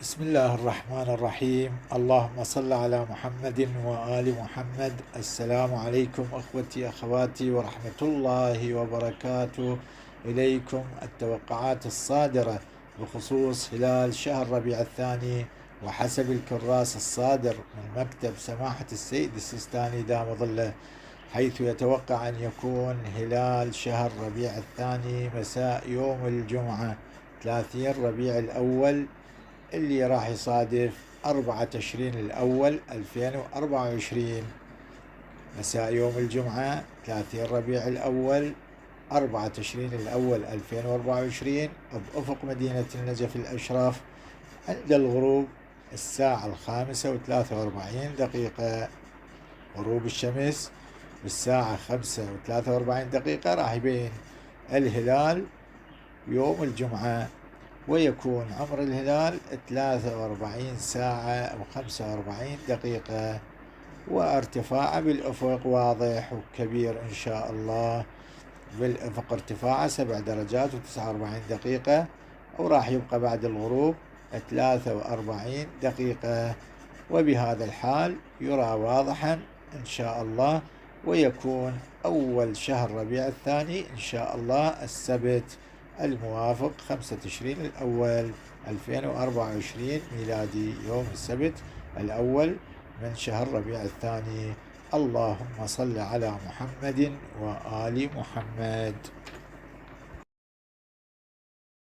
بسم الله الرحمن الرحيم. اللهم صل على محمد وآل محمد. السلام عليكم أخوتي أخواتي ورحمة الله وبركاته. إليكم التوقعات الصادرة بخصوص هلال شهر ربيع الثاني وحسب الكراس الصادر من مكتب سماحة السيد السيستاني دام ظله، حيث يتوقع أن يكون هلال شهر ربيع الثاني مساء يوم الجمعة 30 ربيع الأول، اللي راح يصادف 4 تشرين الأول 2024، مساء يوم الجمعة 30 ربيع الأول 4 تشرين الأول 2024، بأفق مدينة النجف الأشرف، عند الغروب الساعة 5:43. غروب الشمس بالساعة 5:43 راح يبين الهلال يوم الجمعة، ويكون عمر الهلال 43 ساعة و45، وارتفاعه بالأفق واضح وكبير إن شاء الله. بالأفق ارتفاعه 7 درجات و49، وراح يبقى بعد الغروب 43، وبهذا الحال يرى واضحا إن شاء الله، ويكون أول شهر ربيع الثاني إن شاء الله السبت الموافق 5 تشرين الأول 2024 ميلادي، يوم السبت الأول من شهر ربيع الثاني. اللهم صل على محمد وآل محمد.